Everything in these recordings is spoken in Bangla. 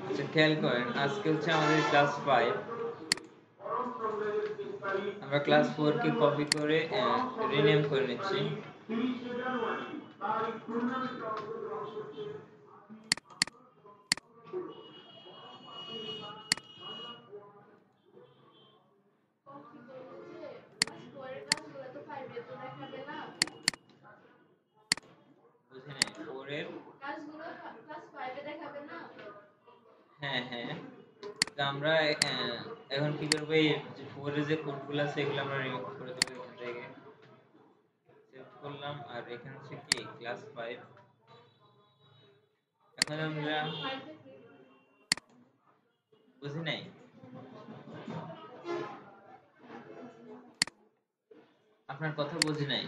আচ্ছা, খেয়াল করেন আজকে হচ্ছে আমাদের ক্লাস 5। আমরা ক্লাস 4 কে কপি করে রিনেম করে নিচ্ছি। বুঝি নাই 4 এর হ্যাঁ হ্যাঁ, তো আমরা এখন কি করবো, এই যে 4 এর যে কোডগুলো আছে এগুলো আমরা রিমুভ করে দেবো এখান থেকে। সেভ করলাম, আর এখানে হচ্ছে কি ক্লাস 5। এখন আমরা বুঝি নাই, আপনার কথা বুঝি নাই।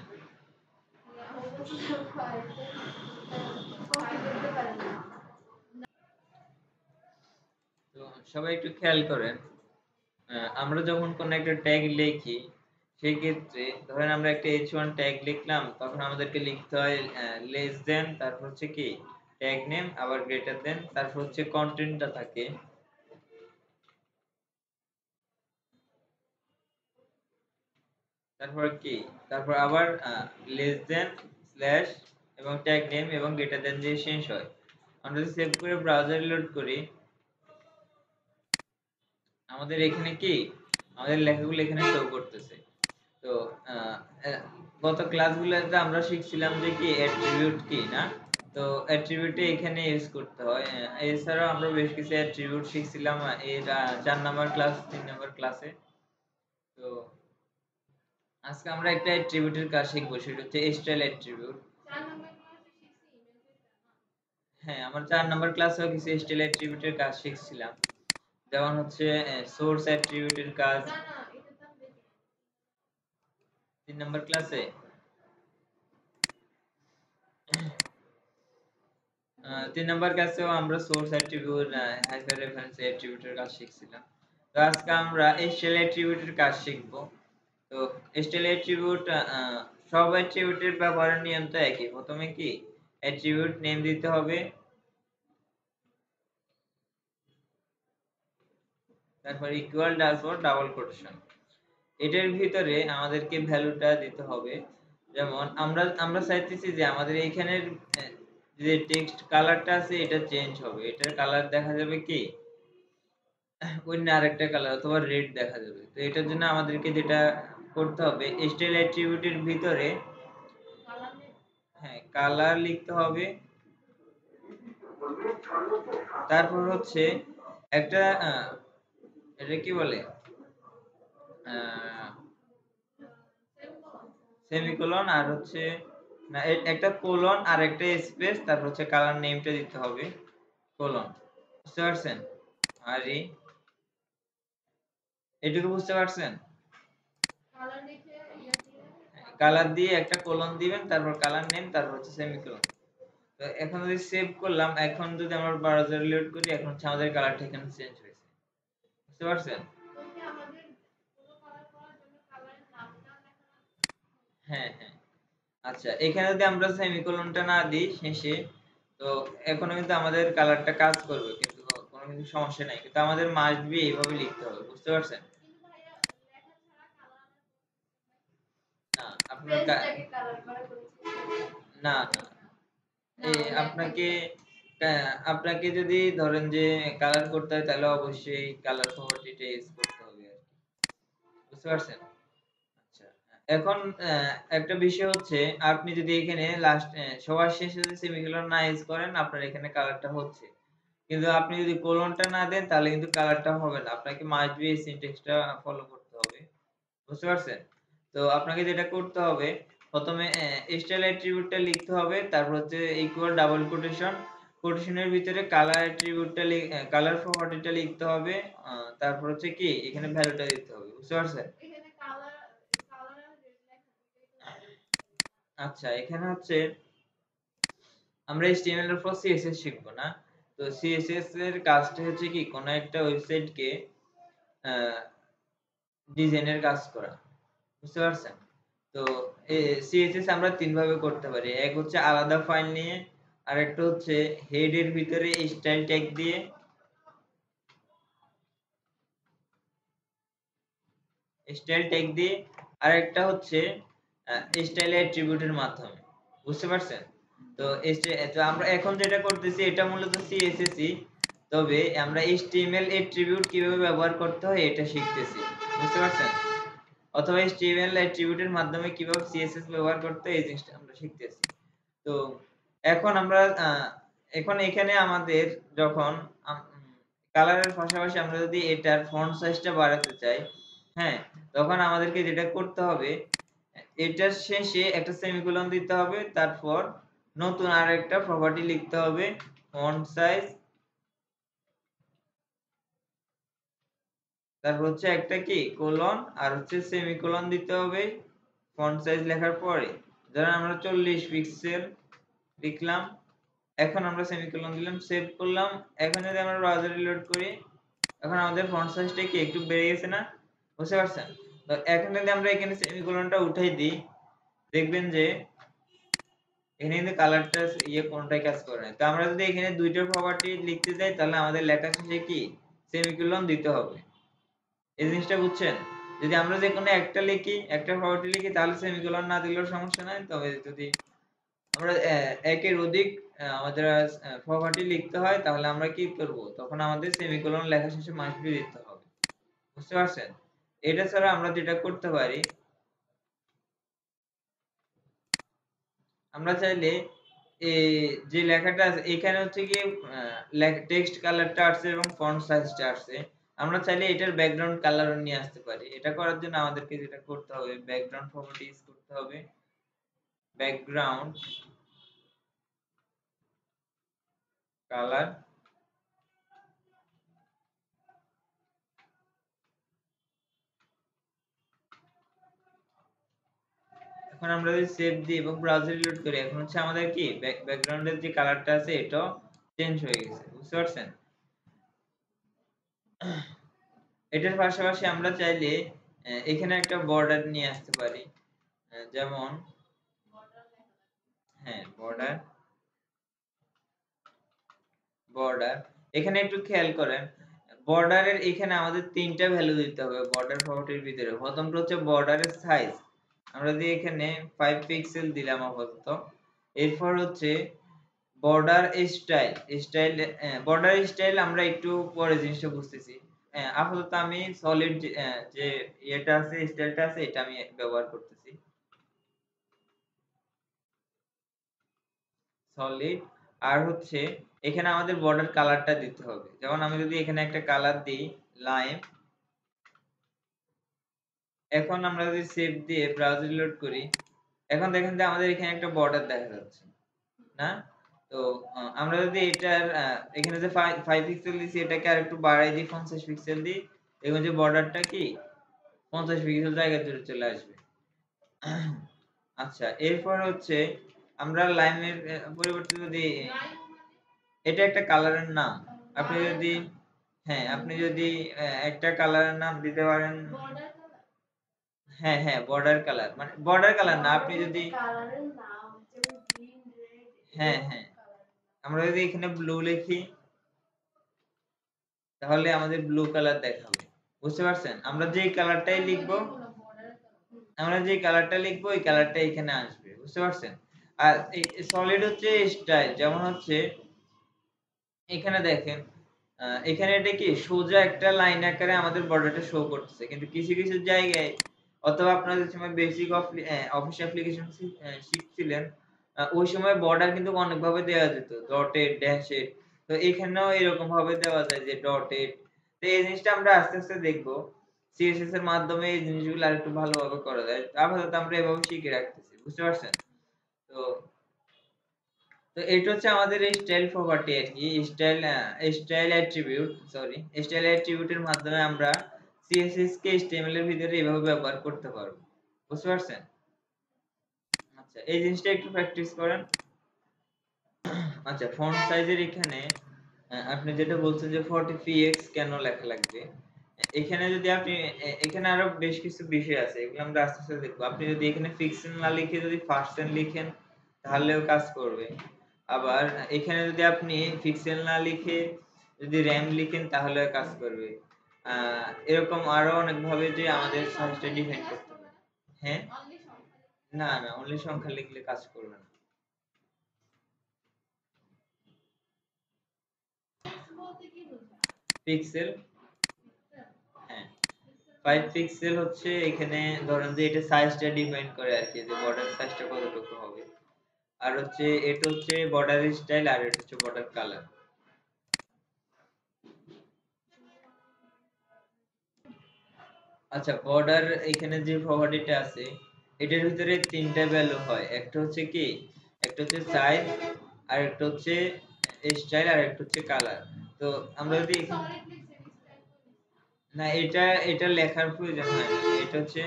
তো সবাই একটু খেয়াল করেন, আমরা যখন কোনো একটা ট্যাগ লিখি সেই ক্ষেত্রে ধরেন আমরা একটা h1 ট্যাগ লিখলাম, তখন আমাদেরকে লিখতে হয় লেস দেন, তারপর হচ্ছে কি ট্যাগ নেম, আবার গ্রেটার দেন, তারপর হচ্ছে কন্টেন্টটা থাকে। তারপর কি, তারপর আবার লেস দেন স্ল্যাশ এবং ট্যাগ নেম এবং গ্রেটার দেন দিয়ে শেষ হয়। আমরা যদি সেভ করে ব্রাউজারে লোড করি, আমাদের এখানে কি আমাদের লেখাগুলো এখানে শো করতেছে। তো আহ, আহ, গত ক্লাসগুলোতে আমরা শিখছিলাম যে কি অ্যাট্রিবিউট কি না, তো অ্যাট্রিবিউটে এখানে ইউজ করতে হয়। এছাড়াও আমরা বেশ কিছু অ্যাট্রিবিউট শিখছিলাম এর 4 নাম্বার ক্লাস 3 নাম্বার ক্লাসে। তো আজকে আমরা একটা অ্যাট্রিবিউটের কাজ শিখবো, সেটা হচ্ছে স্টাইল অ্যাট্রিবিউট। হ্যাঁ, আমার 4 নাম্বার ক্লাসেও কিছু স্টাইল অ্যাট্রিবিউটের কাজ শিখছিলাম, যেমন হচ্ছে সোর্স অ্যাট্রিবিউটের কাজ 3 নাম্বার ক্লাসে। 3 নাম্বার ক্লাসেও আমরা সোর্স অ্যাট্রিবিউট হাইপার রেফারেন্স অ্যাট্রিবিউটের কাজ শিখছিলাম। তো আজকে আমরা স্টাইল অ্যাট্রিবিউটের কাজ শিখব। তো স্টাইল অ্যাট্রিবিউট সব অ্যাট্রিবিউটের ব্যবহারের নিয়ম তো একই। প্রথমে কি অ্যাট্রিবিউট নেম দিতে হবে, তারপর ইকুয়াল তারপর ডাবল কোটেশন। এটার ভিতরে আমাদেরকে ভ্যালুটা দিতে হবে। যেমন আমরা চাইতেছি যে আমাদের এইখানের যে টেক্সট কালারটা আছে এটা চেঞ্জ হবে, এটার কালার দেখা যাবে কি অন্য আরেকটা কালার অথবা রেড দেখা যাবে। তো এটার জন্য আমাদেরকে যেটা করতে হবে, স্টাইল অ্যাট্রিবিউটের ভিতরে হ্যাঁ কালার লিখতে হবে। তারপর হচ্ছে একটা এটা কি বলে সেমিকোলন, আর হচ্ছে না একটা কোলন আর একটা স্পেস, তারপর হচ্ছে কালার নেমটা দিতে হবে কোলন। বুঝতে পারছেন? আরে এটুকু বুঝতে পারছেন? কালার দিয়ে একটা কোলন দিবেন, তারপর কালার নেম, তারপর হচ্ছে সেমিকোলন। তো এখন যদি সেভ করলাম, এখন যদি আমরা ব্রাউজার লোড করি, এখন হচ্ছে আমাদের কালারটা এখানে চেঞ্জ হয়েছে। বুঝতে পারছেন? হ্যাঁ হ্যাঁ। আচ্ছা, এখানে যদি আমরা সেমিকোলনটা না দিই শেষে, তো এখনো কিন্তু আমাদের কালারটা কাজ করবে, কিন্তু কোনো কিছু সমস্যা নাই, কিন্তু আমাদের মাস্ট বি এইভাবে লিখতে হবে। বুঝতে পারছেন? না আপনার না না এই আপনাকে আপনাকে যদি ধরেন যে কালার করতে হয়, তাহলে অবশ্যই কালার প্রপার্টিটা ইউজ করতে হবে আর কি। বুঝতে পারছেন? আচ্ছা, এখন একটা বিষয় হচ্ছে, আপনি যদি এখানে লাস্ট সবার শেষে যদি সেমিকোলন না ইউজ করেন, আপনার এখানে কালারটা হচ্ছে, কিন্তু আপনি যদি কোলনটা না দেন তাহলে কিন্তু কালারটা হবে না। আপনাকে মাস্ট বি এই সিনট্যাক্সটা ফলো করতে হবে। বুঝতে পারছেন? তো আপনাকে যেটা করতে হবে, প্রথমে স্টাইল অ্যাট্রিবিউটটা লিখতে হবে, তারপর হচ্ছে ইকুয়াল ডাবল কোটেশন, কোটেশনের ভিতরে কালার অ্যাট্রিবিউটটা কালার প্রপার্টিটা লিখতে হবে, তারপর হচ্ছে কি এখানে ভ্যালুটা দিতে হবে। বুঝতে পারছেন? আচ্ছা, এখানে হচ্ছে আমরা HTML এর পর CSS শিখবো না। তো CSS এর কাজটা হচ্ছে কি কোন একটা ওয়েবসাইটকে ডিজাইনের কাজ করা। বুঝতে পারছেন? তো CSS আমরা তিন ভাবে করতে পারি। এক হচ্ছে আলাদা ফাইল নিয়ে, আর একটা হচ্ছে হেডের ভিতরে স্টাইল ট্যাগ দিয়ে, আর একটা হচ্ছে স্টাইল অ্যাট্রিবিউটের মাধ্যমে। বুঝতে পারছেন? তো তো আমরা এখন যেটা করতেছি এটা মূলত সিএসএসই, তবে আমরা এইচটিএমএল অ্যাট্রিবিউট কিভাবে ব্যবহার করতে হয় এটা শিখতেছি। বুঝতে পারছেন? অথবা এইচটিএমএল অ্যাট্রিবিউটের মাধ্যমে কিভাবে সিএসএস ব্যবহার করতে হয় এই জিনিসটা আমরা শিখতেছি। তো এখন আমরা এখন এখানে আমাদের যখন কালারের পাশাপাশি আমরা যদি এটার ফন্ট সাইজটা বাড়াতে চাই, হ্যাঁ, তখন আমাদেরকে যেটা করতে হবে, এটার শেষে একটা সেমিকোলন দিতে হবে, তারপর নতুন আরেকটা প্রপার্টি লিখতে হবে, ফন্ট সাইজ, তারপর হচ্ছে একটা কি কোলন, আর হচ্ছে সেমিকোলন দিতে হবে ফন্ট সাইজ লেখার পরে। ধরেন আমরা 40 পিক্সেল লিখলাম, এখন আমরা সেমিকোলন দিলাম, সেভ করলাম। এখন যদি আমরা ব্রাউজার রিলোড করি, এখন আমাদের ফন্ট সাইজটা কি একটু বেড়ে গেছে না? বুঝতে পারছেন? তো এখন যদি আমরা এখানে সেমিকোলনটা উঠাই দিই, দেখবেন যে এখানে কিন্তু কালারটা কোনটাই কাজ করে না। তো আমরা যদি এখানে দুইটা প্রপার্টি লিখতে যাই, তাহলে আমাদের লেখা শেষে কি সেমিকোলন দিতে হবে। এই জিনিসটা বুঝছেন? যদি আমরা যে কোনো একটা লিখি, একটা প্রপার্টি লিখি, তাহলে সেমিকোলন না দিলেও সমস্যা নাই। তবে যদি আমরা একের অধিক আমাদের প্রপার্টি লিখতে হয়, তাহলে আমরা কি করব? তখন আমাদের সেমিকোলন লেখা শেষে মাস্ট বি দিতে হবে। বুঝতে পারছেন? এটা ছাড়া আমরা যেটা করতে পারি, আমরা চাইলে যে লেখাটা আছে এখানে হচ্ছে গিয়ে টেক্সট কালারটা আসছে এবং ফন্ট সাইজটা আসছে, আমরা চাইলে এটার ব্যাকগ্রাউন্ড কালার নিয়ে আসতে পারি। এটা করার জন্য আমাদেরকে যেটা করতে হবে, ব্যাকগ্রাউন্ড প্রপার্টিজ করতে হবে, ব্যাকগ্রাউন্ড কালার। এখন আমরা যদি সেভ দিই এবং ব্রাউজার রিলোড করি, এখন হচ্ছে আমাদের কি ব্যাকগ্রাউন্ডের যে কালারটা আছে এটা চেঞ্জ হয়ে গেছে। বুঝতে পারছেন? এটার পাশাপাশি আমরা চাইলে এখানে একটা বর্ডার নিয়ে আসতে পারি, যেমন হ্যাঁ বর্ডার, বর্ডার। এখানে একটু খেয়াল করেন, বর্ডারের এখানে আমাদের তিনটা ভ্যালু দিতে হবে বর্ডার প্রপার্টির ভিতরে। প্রথমটা হচ্ছে বর্ডারের সাইজ, আমরা যদি এখানে 5 পিক্সেল দিলাম আপাতত। এরপর হচ্ছে বর্ডার স্টাইল, বর্ডার স্টাইল আমরা একটু পরে জিনিসটা বুঝতেছি। আপাতত আমি সলিড যে এটা আছে, স্টাইলটা আছে, এটা আমি ব্যবহার করতেছি, সলিড। আর হচ্ছে এখানে আমাদের বর্ডার কালারটা দিতে হবে। যেমন আমি যদি এখানে একটা কালার দিই লাইম, এখন আমরা যদি সেভ দিয়ে ব্রাউজার রিলোড করি, এখন দেখেন যে আমাদের এখানে একটা বর্ডার দেখা যাচ্ছে না? তো আমরা যদি এটার এখানে যে 5 পিক্সেল দিছি, এটাকে আরেকটু বাড়াই দিই, 50 পিক্সেল দিই, দেখুন যে বর্ডারটা কি 50 পিক্সেল জায়গা জুড়ে চলে আসবে। আচ্ছা, এরপর হচ্ছে আমরা লাইনের পরিবর্তে যদি এটা একটা কালারের নাম, আপনি যদি হ্যাঁ আপনি যদি একটা কালারের নাম দিতে পারেন। হ্যাঁ হ্যাঁ বর্ডার কালার, মানে বর্ডার কালার না, আপনি যদি হ্যাঁ হ্যাঁ আমরা যদি এখানে ব্লু লিখি, তাহলে আমাদের ব্লু কালার দেখাবে। বুঝতে পারছেন? আমরা যেই কালারটাই লিখবো, আমরা যে কালারটা লিখবো ওই কালারটা এখানে আসবে। বুঝতে পারছেন? আর এই সলিড হচ্ছে স্টাইল, যেমন হচ্ছে এখানে দেখেন, এখানে এটা কি সোজা একটা লাইন আকারে আমাদের বর্ডারটা শো করতেছে, কিন্তু কিছু কিছু জায়গায়, অথবা আপনারা যে সময় বেসিক অফিস অ্যাপ্লিকেশন শিখছিলেন, ওই সময় বর্ডার কিন্তু অনেক ভাবে দেওয়া যেত, ডটেড, ড্যাশেড। তো এখানেও এরকম ভাবে দেওয়া যায় যে ডটেড। তো এই জিনিসটা আমরা আস্তে আস্তে দেখবো, সিএসএস এর মাধ্যমে এই জিনিসগুলো আরেকটু ভালোভাবে করা যায়। আপাতত আমরা এভাবে শিখে রাখতেছি। বুঝতে পারছেন? তো তো এটা হচ্ছে আমাদের এই স্টাইল প্রপার্টি আর কি, স্টাইল অ্যাট্রিবিউট, সরি স্টাইল অ্যাট্রিবিউটের মাধ্যমে আমরা সিএসএস কে এইচটিএমএল এর ভিতরে এভাবে ব্যবহার করতে পারবো। বুঝতে পারছেন? আচ্ছা, এই জিনিসটা একটু প্র্যাকটিস করেন। আচ্ছা, ফন্ট সাইজের এখানে আপনি যেটা বলছেন যে 40 px কেন লেখা লাগবে, এখানে যদি আপনি এখানে আরো বেশ কিছু বিষয় আছে, এগুলো আমরা আস্তে আস্তে দেখবো। আপনি যদি এখানে পিক্সেল না লিখে যদি পার্সেন্ট লিখেন, তাহলেও কাজ করবে। আবার এখানে যদি আপনি পিক্সেল না লিখে যদি র্যাম লিখেন তাহলে কাজ করবে। এরকম আরো অনেক ভাবে যে আমাদের সাইজটা ডিফাইন করতে হবে। হ্যাঁ, না না, অনলি সংখ্যা লিখলে কাজ করবে না। পিক্সেল, হ্যাঁ 5 পিক্সেল হচ্ছে এখানে ধরেন যে এটা সাইজটা ডিফাইন করে আর কি, যে বর্ডার সাইজটা কতটুকু হবে। আর হচ্ছে এটা হচ্ছে বর্ডার স্টাইল, আর এটা হচ্ছে বর্ডার কালার। আচ্ছা, বর্ডার এখানে যে প্রপার্টিটা আছে এটার ভিতরে তিনটা ভ্যালু হয়। একটা হচ্ছে কি, একটা হচ্ছে সাইজ, আর একটা হচ্ছে স্টাইল, আর একটা হচ্ছে কালার। তো আমরা যদি না, এটা লেখার প্রয়োজন হয় না, এটা হচ্ছে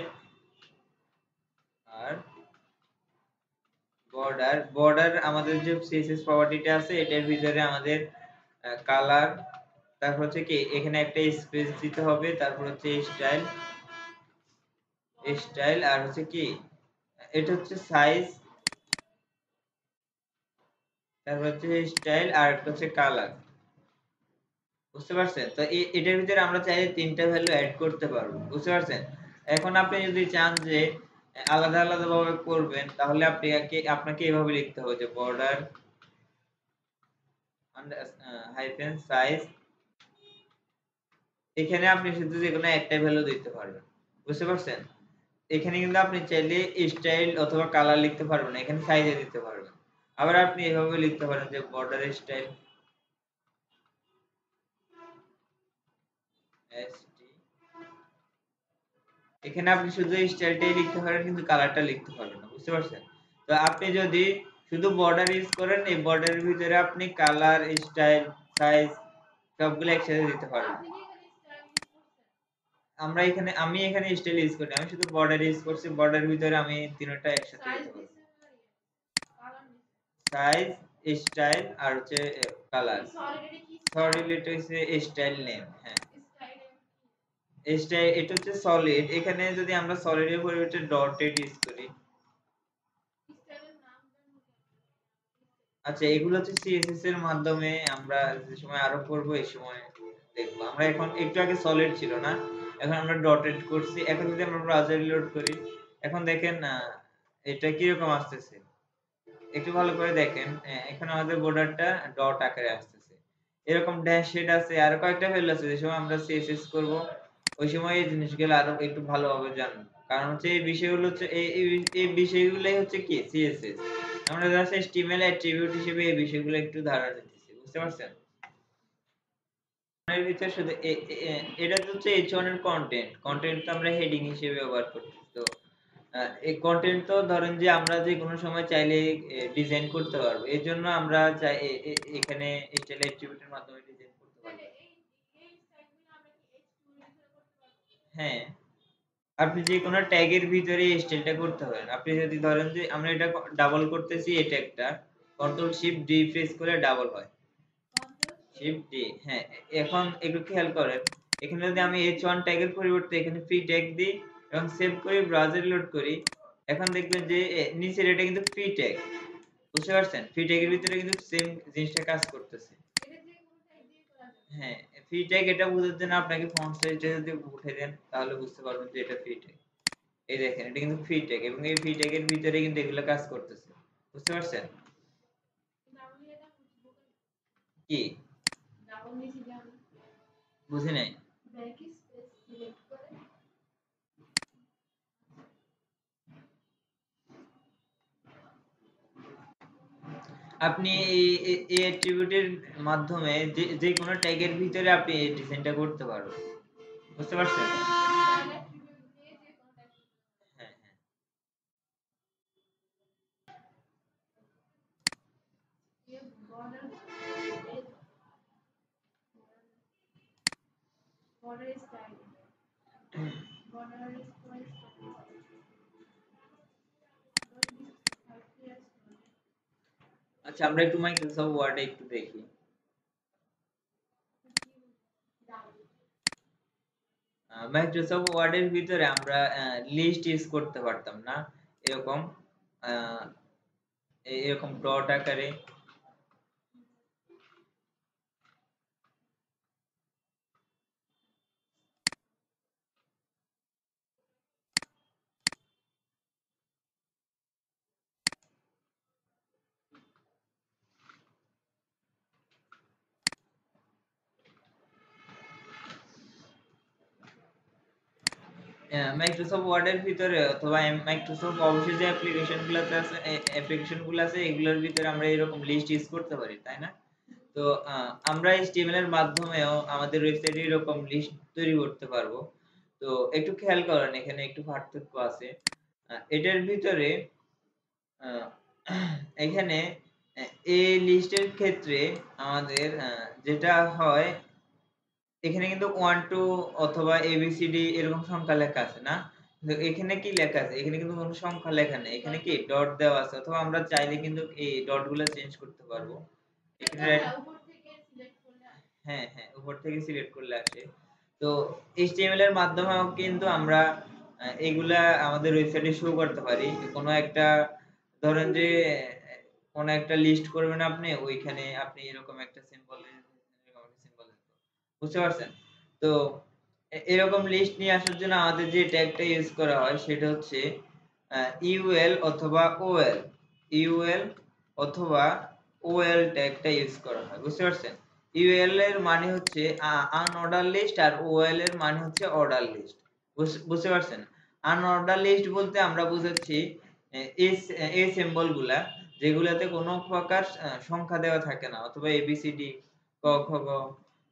আর বর্ডার আমাদের যে সিএসএস প্রপার্টিটা আছে এটার ভিতরে আমাদের কালার, তারপর হচ্ছে কি এখানে একটা স্পেস দিতে হবে, তারপর হচ্ছে স্টাইল আর হচ্ছে কি এটা হচ্ছে সাইজ, তারপর হচ্ছে স্টাইল আর একটা হচ্ছে কালার। বুঝতে পারছেন? তো এটার ভিতরে আমরা চাইলে তিনটা ভ্যালু অ্যাড করতে পারবো। বুঝতে পারছেন? এখন আপনি যদি চান যে আলাদা আলাদা ভাবে করবেন তাহলে আপনাকে এভাবে লিখতে হবে যে বর্ডার হাইফেন সাইজ। এখানে আপনি শুধু যেকোনো একটা ভ্যালু দিতে পারবেন। বুঝতে পারছেন? এখানে কিন্তু আপনি চাইলে স্টাইল অথবা কালার লিখতে পারবেন না, এখানে সাইজে দিতে পারবেন। আবার আপনি এভাবে লিখতে পারেন যে বর্ডার স্টাইল এসটি, এখানে আপনি শুধু স্টাইলটাই লিখতে পারেন কিন্তু কালারটা লিখতে পারবেন না। বুঝতে পারছেন? তো আপনি যদি শুধু বর্ডার ইউজ করেন এই বর্ডারের ভিতরে আপনি কালার, স্টাইল, সাইজ সবগুলো একসাথে দিতে পারবেন। আমি এখানে স্টাইল ইউজ করি, আমি শুধু বর্ডার ইউজ করছি, বর্ডারের ভিতরে আমি তিনটা একসাথে দিতে পারবো। সাইজ, স্টাইল আর হচ্ছে কালার। সলিড এটা হচ্ছে স্টাইল নেম। হ্যাঁ, স্টাইল এটা হচ্ছে সলিড। এখানে যদি আমরা সলিডের পরিবর্তে ডটেড ইউজ করি। আচ্ছা, এগুলো হচ্ছে সিএসএস এর মাধ্যমে আমরা যে সময় আরো করব এই সময় দেখবো। আমরা এখন একটু আগে সলিড ছিল না, এখন আমরা ডটেড করছি। এখন যদি আমরা ব্রাউজার লোড করি, এখন দেখেন এটা কি রকম আসতেছে, একটু ভালো করে দেখেন। এখন আমাদের বর্ডারটা ডট আকারে আসতেছে। এরকম ড্যাশ শেড আছে, আর কয়েকটা ফেল আছে যে সময় আমরা সিএসএস করব ওই সময় এই জিনিসগুলো আরো একটু ভালোভাবে জানবো। কারণ হচ্ছে এই বিষয়গুলো হচ্ছে এই বিষয়গুলোই হচ্ছে কি সিএসএস। আমরা জাস্ট HTML অ্যাট্রিবিউট হিসেবে এই বিষয়গুলো একটু ধারণা নিতেছি। বুঝতে পারছেন? এর ভিতরে শুধু এটা হচ্ছে H1 এর কন্টেন্ট তো আমরা হেডিং হিসেবে ব্যবহার করতেছি। তো এই কন্টেন্ট তো ধরেন যে আমরা যে কোনো সময় চাইলে ডিজাইন করতে পারবো। এর জন্য আমরা চাই এখানে স্টাইল অ্যাট্রিবিউটের মাধ্যমে ডিজাইন করতে পারবো। হ্যাঁ, আপনি যে কোনো ট্যাগের ভিতরে স্টাইলটা করতে পারেন। আপনি যদি ধরেন যে আমরা এটা ডাবল করতেছি, এটা একটা কন্ট্রোল শিফট ডি প্রেস করে ডাবল হয়। শিফট ডি, হ্যাঁ। এখন একটু খেয়াল করেন, এখানে যদি আমি H1 ট্যাগের পরিবর্তে এখানে ফ্রি ট্যাগ দিই এবং সেভ করে ব্রাউজার লোড করি, এখন দেখবেন যে নিচের এটা কিন্তু ফ্রি ট্যাগ। বুঝতে পারছেন? ফ্রি ট্যাগের ভিতরে কিন্তু সেম জিনিসটা কাজ করতেছে। হ্যাঁ, ফ্রি ট্যাগ এটা বোঝার জন্য আপনাকে ফন্ট সাইজটা যদি উঠে দেন তাহলে বুঝতে পারবেন যে এটা ফ্রি ট্যাগ। এই দেখেন এটা কিন্তু ফ্রি ট্যাগ এবং এই ফ্রি ট্যাগের ভিতরে কিন্তু এগুলো কাজ করতেছে। বুঝতে পারছেন? কি বুঝি নাই? আপনি এই অ্যাট্রিবিউটের মাধ্যমে যে কোনো ট্যাগের ভিতরে আপনি এই ডিজাইনটা করতে পারবেন। বুঝতে পারছেন? হ্যাঁ, হ্যাঁ। আচ্ছা, আমরা একটু মাইক্রোসফট ওয়ার্ডে একটু দেখি। মাইক্রোসফট ওয়ার্ডের ভিতরে আমরা লিস্ট ইউজ করতে পারতাম না, এরকম এরকম ডট আকারে মাইক্রোসফট ওয়ার্ডের ভিতরে অথবা মাইক্রোসফট অফিসের যে অ্যাপ্লিকেশন গুলো আছে এগুলোর ভিতরে আমরা এরকম লিস্ট ইউজ করতে পারি, তাই না? তো আমরা HTML এর মাধ্যমেও আমাদের ওয়েবসাইটে এরকম লিস্ট তৈরি করতে পারবো। তো একটু খেয়াল করেন, এখানে একটু পার্থক্য আছে। এটার ভিতরে আহ, এখানে এই লিস্টের ক্ষেত্রে আমাদের যেটা হয়, এখানে কিন্তু 1 2 অথবা ABCD এরকম সংখ্যা লেখা আছে না? কিন্তু এখানে কি লেখা আছে? এখানে কিন্তু কোনো সংখ্যা লেখা নেই। এখানে কি ডট দেওয়া আছে, অথবা আমরা চাইলে কিন্তু এই ডট গুলো চেঞ্জ করতে পারবো। এখানে হ্যাঁ হ্যাঁ, উপর থেকে সিলেক্ট করলে আসে। তো HTML এর মাধ্যমেও কিন্তু আমরা এগুলা আমাদের ওয়েবসাইটে শো করতে পারি। কোনো একটা ধরেন যে কোনো একটা লিস্ট করবেন আপনি, ওইখানে আপনি এরকম একটা সিম্বল বুঝতে পারছেন? তো এরকম লিস্ট নিয়ে আসার জন্য আমাদের যে ট্যাগটা ইউজ করা হয় সেটা হচ্ছে ইউএল অথবা ওএল। ইউএল অথবা ওএল ট্যাগটা ইউজ করা হয়, বুঝতে পারছেন? ইউএল এর মানে হচ্ছে আনঅর্ডার লিস্ট, আর ওএল এর মানে হচ্ছে অর্ডার লিস্ট। বুঝতে পারছেন? আনঅর্ডার লিস্ট বলতে আমরা বুঝাচ্ছি এই সিম্বল গুলা যেগুলাতে কোনো প্রকার সংখ্যা দেওয়া থাকে না, অথবা এবিসিডি ক খ গ,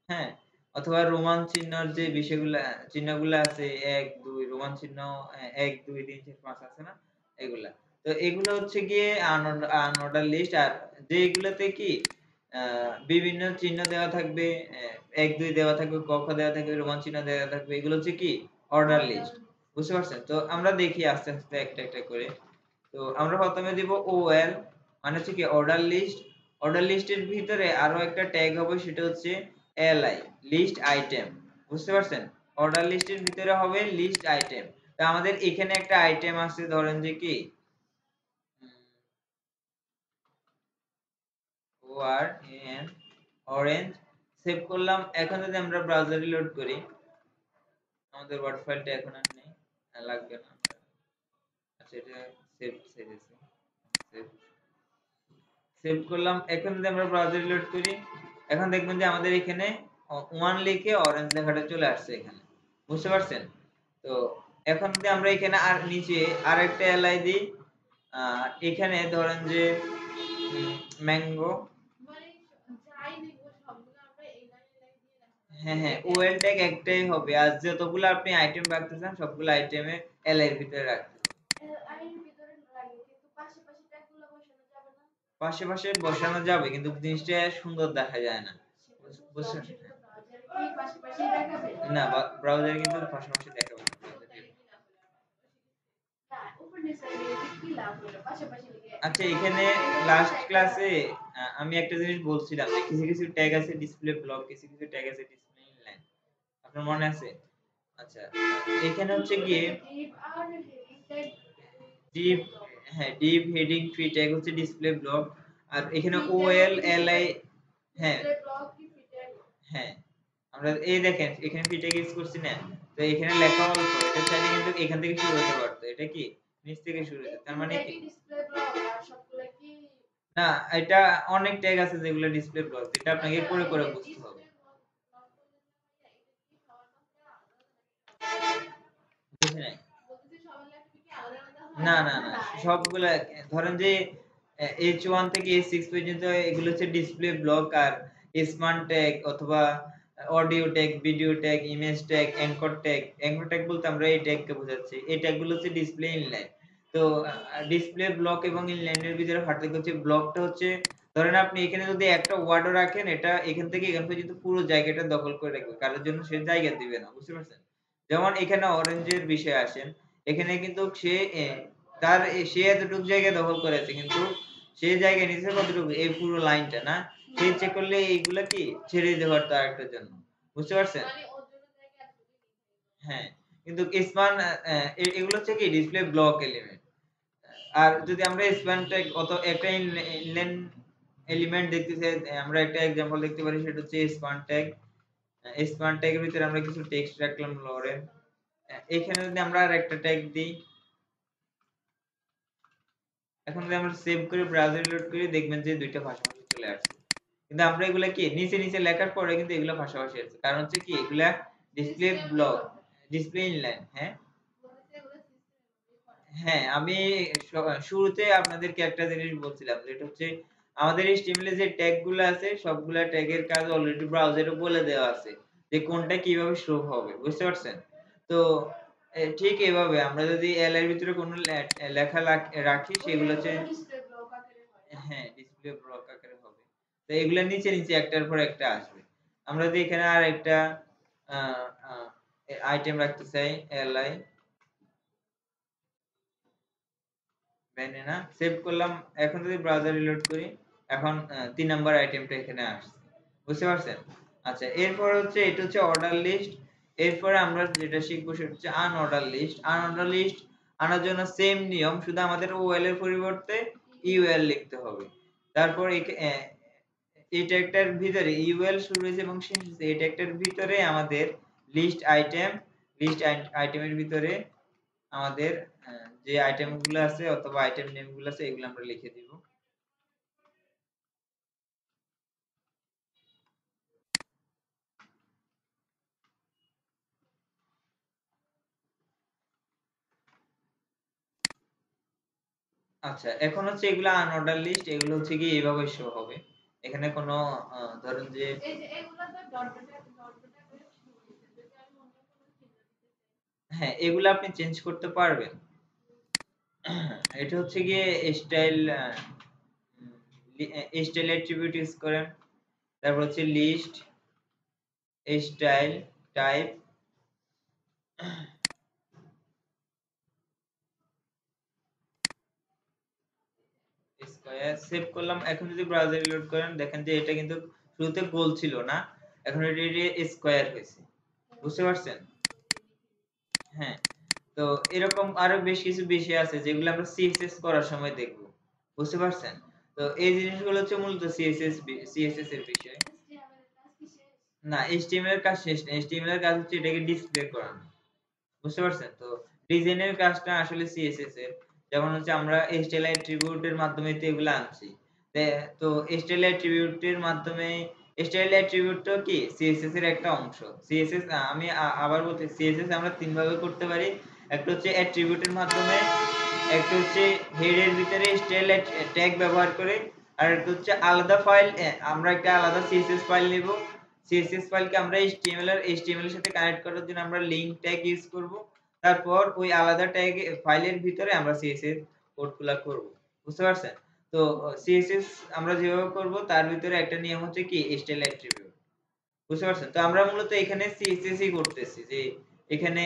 হ্যাঁ, অথবা রোমান চিহ্নর যে বিষয়গুলা চিহ্নগুলা আছে, 1 2 রোমান চিহ্ন 1 2 3 4 5 আছে না, এগুলা। তো এগুলো হচ্ছে গিয়ে আনঅর্ডার লিস্ট। আর যেগুলোতে কি বিভিন্ন চিহ্ন দেওয়া থাকবে, 1 2 দেওয়া থাকবে, ক খ দেওয়া থাকবে, রোমান চিহ্ন দেওয়া থাকবে, এগুলো হচ্ছে কি অর্ডার লিস্ট। বুঝতে পারছেন? তো আমরা দেখি আস্তে আস্তে একটা একটা করে। তো আমরা প্রথমে দিব ওএল, মানে হচ্ছে কি অর্ডার লিস্ট। অর্ডার লিস্টের ভিতরে আরো একটা ট্যাগ হবে, সেটা হচ্ছে এলআই, লিস্ট আইটেম। বুঝতে পারছেন? অর্ডার লিস্টের ভিতরে হবে লিস্ট আইটেম। তো আমাদের এখানে একটা আইটেম আছে, ধরেন যে কি ওআর এন অরেঞ্জ, সেভ করলাম। এখন যদি আমরা ব্রাউজারে লোড করি, আমাদের ওয়ার্ড ফাইলটা এখন আর নেই, লাগবে না। আচ্ছা, এটা সেভ সেভেছে, সেভ সেভ করলাম। এখন যদি আমরা ব্রাউজারে লোড করি, এখন দেখবেন যে আমাদের এখানে 1 লিখে অরেঞ্জ লেখাটা চলে আসছে এখানে। বুঝতে পারছেন? তো এখন যদি আমরা এখানে আর নিচে আরেকটা এলআই দিই, এখানে ধরেন যে ম্যাঙ্গো, হ্যাঁ হ্যাঁ, ওএল ট্যাগ একটাই হবে, আর যতগুলো আপনি আইটেম রাখতে চান সবগুলো আইটেমে এলআই এর ভিতরে রাখতে হবে। পাশে পাশে বসানো যাবে, কিন্তু জিনিসটা সুন্দর দেখা যায় না। বুঝছেন? না, ব্রাউজারে কিন্তু পাশাপাশি দেখাবে না। আচ্ছা, এখানে লাস্ট ক্লাসে আমি একটা জিনিস বলছিলাম যে কিছু কিছু ট্যাগ আছে ডিসপ্লে ব্লক, কিছু কিছু ট্যাগ আছে ডিসপ্লে ইনলাইন। আপনার মনে আছে? আচ্ছা, এখানে হচ্ছে গিয়ে ডিপ, হ্যাঁ, ডিপ হেডিং ফি ট্যাগ হচ্ছে ডিসপ্লে ব্লক। আর এখানে ওএল এলআই, হ্যাঁ হ্যাঁ, আমরা এই দেখেন এখানে ফি ট্যাগ ইউজ করছি না? তো এখানে লেখা অল্প, এটা চাইলে কিন্তু এখান থেকে শুরু হতে পারতো। এটা কি নিচ থেকে শুরু হয়েছে, তার মানে কি না, এটা অনেক ট্যাগ আছে যেগুলো ডিসপ্লে ব্লক, যেটা আপনাকে করে করে বুঝতে হবে। বুঝি নাই। না না না, সবগুলা ধরেন যে H1 থেকে H6 পর্যন্ত এগুলো হচ্ছে ডিসপ্লে ব্লক। আর স্মার্ট ট্যাগ অথবা audio tag, video tag, image tag, anchor tag. Anchor tag বলতে আমরা এই ট্যাগকে বোঝাচ্ছি। এই ট্যাগগুলো হচ্ছে ডিসপ্লে ইনলাইন। তো ডিসপ্লে ব্লক এবং ইনলাইনের ভিতরে পার্থক্য হচ্ছে, ব্লকটা হচ্ছে ধরেন আপনি এখানে যদি একটা ওয়ার্ডও রাখেন, এটা এখান থেকে এখান পর্যন্ত পুরো জায়গাটা দখল করে রাখবে, কারোর জন্য সে জায়গা দিবে না। বুঝতে পারছেন? যেমন এখানে অরেঞ্জের বিষয়ে আসেন, এখানে কিন্তু সে তার সে এতটুকু জায়গা দখল করেছে, কিন্তু সে জায়গা নিচে কতটুকু, এই পুরো লাইনটা না, সে ইচ্ছে করলে এইগুলা কি ছেড়ে দিতে পারতো আরেকটার জন্য। বুঝতে পারছেন? হ্যাঁ, কিন্তু স্পান এগুলো হচ্ছে কি ডিসপ্লে ব্লক এলিমেন্ট। আর যদি আমরা স্প্যান ট্যাগ অত একটা ইনলাইন এলিমেন্ট দেখতে চাই, আমরা একটা एग्जांपल দেখতে পারি, সেটা হচ্ছে স্প্যান ট্যাগ। স্প্যান ট্যাগের ভিতরে আমরা কিছু টেক্সট রাখলাম লরেন। এখানে যদি আমরা আরেকটা ট্যাগ দিই, এখন যদি আমরা সেভ করে ব্রাউজারে লোড করি, দেখবেন যে দুইটা পাশাপাশি চলে আসছে। কিন্তু আমরা এগুলা কি নিচে নিচে লেখার পরে কিন্তু এগুলা পাশাপাশি আসছে, কারণ হচ্ছে কি এগুলা ডিসপ্লে ব্লক, ডিসপ্লে ইনলাইন। হ্যাঁ, হ্যাঁ, আমি শুরুতে আপনাদেরকে একটা জিনিস বলছিলাম, যেটা হচ্ছে আমাদের HTML এ যে ট্যাগ গুলা আছে সবগুলা ট্যাগের কাজ অলরেডি ব্রাউজারে বলে দেওয়া আছে। যে কোনটা কিভাবে শো হবে। বুঝতে পারছেন? তো ঠিক এভাবে আমরা যদি এল এর ভিতরে কোনো লেখা রাখি সেগুলো হচ্ছে হ্যাঁ, ডিসপ্লে ব্লক আকারে হবে। তো এগুলা নিচে, নিচে একটার পর একটা আসবে। আমরা যদি এখানে আরেকটা আ আ আইটেম রাখতে চাই li ব্যানানা সেভ করলাম। এখন যদি ব্রাউজার রিলোড করি, এখন ৩ নাম্বার আইটেমটা এখানে আসছে। বুঝতে পারছেন? আচ্ছা, এরপর হচ্ছে এটা হচ্ছে অর্ডার লিস্ট। এরপরে আমরা যেটা শিখবো সেটা হচ্ছে আনঅর্ডার লিস্ট। আনঅর্ডার লিস্ট আনার জন্য সেম নিয়ম, শুধু আমাদের OL এর পরিবর্তে UL লিখতে হবে। তারপর এই ট্যাগটার ভিতরে UL শুরু হয়েছে এবং শেষ হয়েছে, এই ট্যাগটার ভিতরে আমাদের লিস্ট আইটেম, লিস্ট আইটেমের ভিতরে আমাদের যে আইটেম গুলো আছে অথবা আইটেম নেম গুলো আছে এগুলো আমরা লিখে দিব। আচ্ছা, এখন হচ্ছে এগুলো আনঅর্ডার লিস্ট, এগুলো হচ্ছে কি এইভাবে শো হবে। এখানে কোনো ধরুন যে হ্যাঁ, এগুলো আপনি চেঞ্জ করতে পারবেন। এটা হচ্ছে গিয়ে স্টাইল স্টাইল অ্যাট্রিবিউট ইউজ করেন। তারপর হচ্ছে list style type square save করলাম। এখন যদি ব্রাউজার রিলোড করেন দেখেন যে এটা কিন্তু শুরুতে গোল ছিল না, এখন এটা স্কয়ার হয়েছে। বুঝতে পারছেন? হ্যাঁ, তো এরকম আরো বেশ কিছু বিষয় আছে যেগুলো আমরা CSS করার সময় দেখব। বুঝতে পারছেন? তো এই জিনিসগুলো হচ্ছে মূলত CSS এর বিষয়। না, HTML এর কাজ শেষ না। HTML এর কাজ হচ্ছে এটাকে ডিসপ্লে করানো। বুঝতে পারছেন? তো ডিজাইনের কাজটা আসলে CSS এর। যেমন হচ্ছে আমরা স্টাইল অ্যাট্রিবিউট এর মাধ্যমে তো এগুলো আনছি। তো স্টাইল অ্যাট্রিবিউট এর মাধ্যমে স্টাইল অ্যাট্রিবিউট টা কি CSS এর একটা অংশ। CSS আমি আবার বলছি, CSS আমরা ৩ ভাবে করতে পারি। একটা হচ্ছে অ্যাট্রিবিউট এর মাধ্যমে, একটা হচ্ছে হেড এর ভিতরে স্টাইল ট্যাগ ব্যবহার করে, আর একটা হচ্ছে আলাদা ফাইল, আমরা একটা আলাদা CSS ফাইল নেব। CSS ফাইলকে আমরা HTML এর সাথে কানেক্ট করার জন্য আমরা লিংক ট্যাগ ইউজ করব। তারপর ওই আলাদা ট্যাগ ফাইলের ভিতরে আমরা CSS কোডগুলা করব। বুঝতে পারছেন? তো CSS আমরা যেভাবে করব তার ভিতরে একটা নিয়ম হচ্ছে কি স্টাইল অ্যাট্রিবিউট। বুঝতে পারছেন? তো আমরা মূলত এখানে CSS ই করতেছি, যে এখানে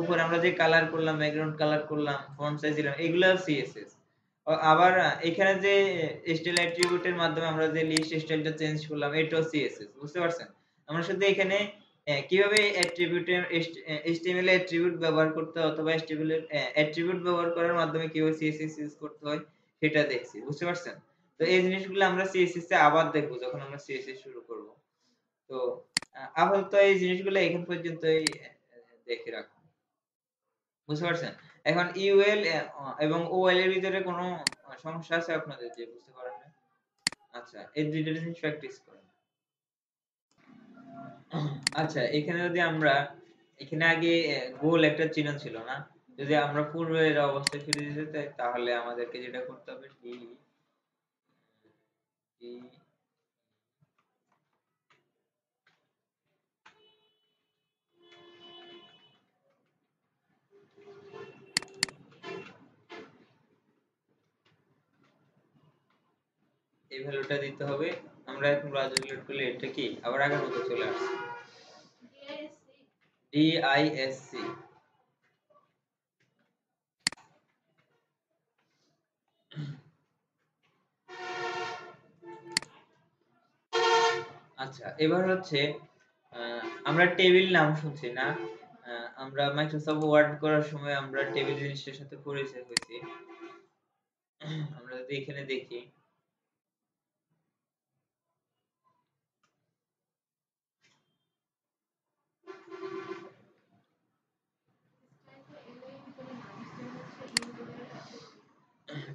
উপরে আমরা যে কালার করলাম, ব্যাকগ্রাউন্ড কালার করলাম, ফন্ট সাইজ দিলাম, এগুলা CSS। আবার এখানে যে স্টাইল অ্যাট্রিবিউট এর মাধ্যমে আমরা যে লিস্ট স্টাইলটা চেঞ্জ করলাম এটাও CSS। বুঝতে পারছেন? আমরা শুধু এখানে কিভাবে অ্যাট্রিবিউটের HTML এর অ্যাট্রিবিউট ব্যবহার করতে হয় অথবা HTML এর অ্যাট্রিবিউট ব্যবহার করার মাধ্যমে কিভাবে CSS ইউজ করতে হয় সেটা দেখছি। বুঝতে পারছেন? তো এই জিনিসগুলো আমরা CSS এ আবার দেখব যখন আমরা CSS শুরু করব। তো আপাতত এই জিনিসগুলো এখান পর্যন্তই দেখে রাখুন। বুঝতে পারছেন? এখন UL এবং OL এর ভিতরে কোনো সমস্যা আছে আপনাদের যে বুঝতে পারেন নাই? আচ্ছা, এই ২ টা জিনিস প্র্যাকটিস করেন। আচ্ছা, এখানে যদি আমরা এখানে আগে গোল একটা চিহ্ন ছিল না? যদি আমরা পূর্বের অবস্থায় ফিরে যেতে চাই তাহলে আমাদেরকে যেটা করতে হবে ডি এই ভ্যালুটা দিতে হবে। আমরা এখন ব্রাউজার রিলোড করলে এটা কি আবার আগের মতো চলে আসছে। DISC। আচ্ছা, এবার হচ্ছে আমরা টেবিল নাম শুনছি না? আমরা মাইক্রোসফট ওয়ার্ড করার সময় আমরা টেবিল জিনিসটার সাথে পরিচয় হয়েছি। আমরা যদি এখানে দেখি